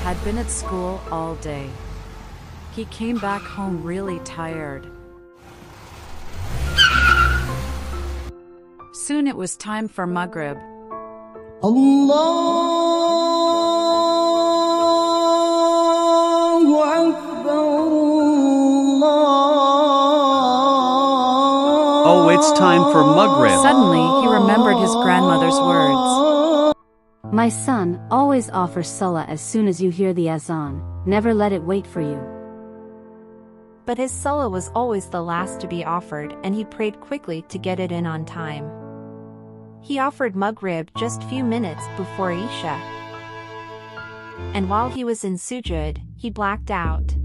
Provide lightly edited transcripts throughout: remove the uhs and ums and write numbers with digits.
had been at school all day. He came back home really tired. Soon it was time for Maghrib. Allahu Akbar, Allah. Oh, it's time for Maghrib. Suddenly, he remembered his grandmother's words. My son, always offer salah as soon as you hear the azan. Never let it wait for you. But his salah was always the last to be offered, and he prayed quickly to get it in on time. He offered Maghrib just few minutes before Isha. And while he was in sujud, he blacked out.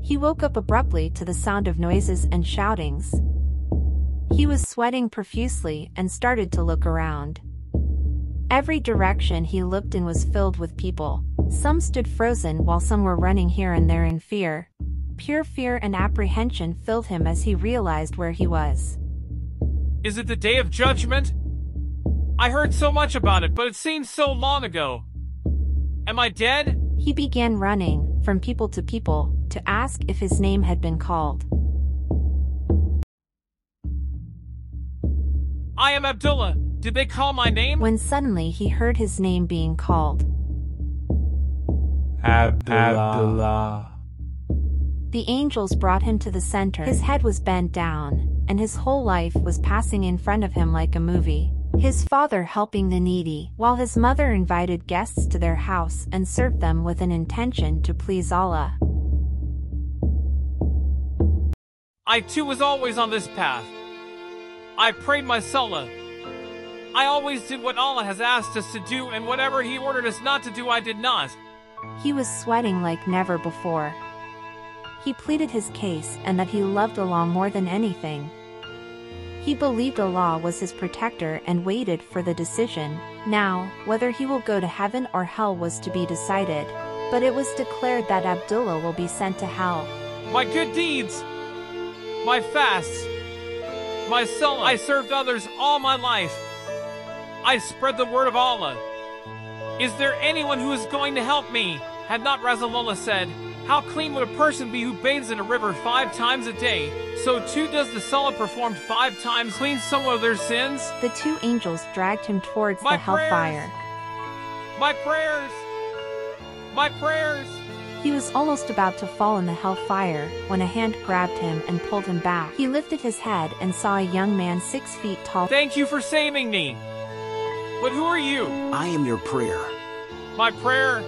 He woke up abruptly to the sound of noises and shoutings. He was sweating profusely and started to look around. Every direction he looked in was filled with people. Some stood frozen while some were running here and there in fear. Pure fear and apprehension filled him as he realized where he was. Is it the Day of Judgment? I heard so much about it, but it seems so long ago. Am I dead? He began running from people to ask if his name had been called. I am Abdullah. Did they call my name? When suddenly he heard his name being called. Abdullah. The angels brought him to the center. His head was bent down, and his whole life was passing in front of him like a movie. His father helping the needy, while his mother invited guests to their house and served them with an intention to please Allah. I too was always on this path. I prayed my salah. I always did what Allah has asked us to do, and whatever He ordered us not to do, I did not. He was sweating like never before. He pleaded his case and that he loved Allah more than anything. He believed Allah was his protector and waited for the decision. Now, whether he will go to heaven or hell was to be decided. But it was declared that Abdullah will be sent to hell. My good deeds, my fasts, my salah, I served others all my life. I spread the word of Allah. Is there anyone who is going to help me? Had not Rasulullah said, how clean would a person be who bathes in a river 5 times a day? So too does the salah performed 5 times clean some of their sins? The 2 angels dragged him towards the hellfire. My prayers! My prayers! He was almost about to fall in the hellfire when a hand grabbed him and pulled him back. He lifted his head and saw a young man 6 feet tall. Thank you for saving me. But who are you? I am your prayer. My prayer?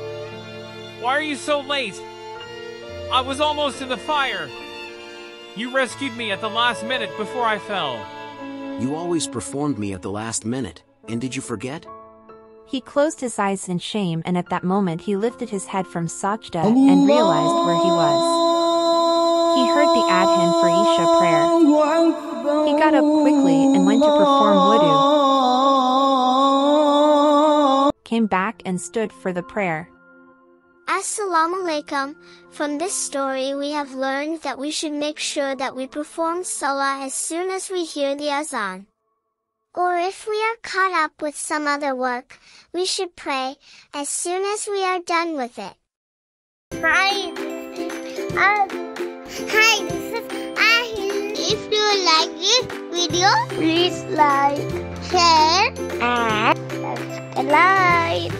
Why are you so late? I was almost in the fire. You rescued me at the last minute before I fell. You always performed me at the last minute, and did you forget? He closed his eyes in shame, and at that moment he lifted his head from sajda and realized where he was. He heard the adhan for Isha prayer. He got up quickly and went to perform wudu. Came back and stood for the prayer. Assalamu alaikum. From this story we have learned that we should make sure that we perform salah as soon as we hear the azan. Or if we are caught up with some other work, we should pray as soon as we are done with it. Hi, this is Ahil. If you like this video, please like, share, and subscribe.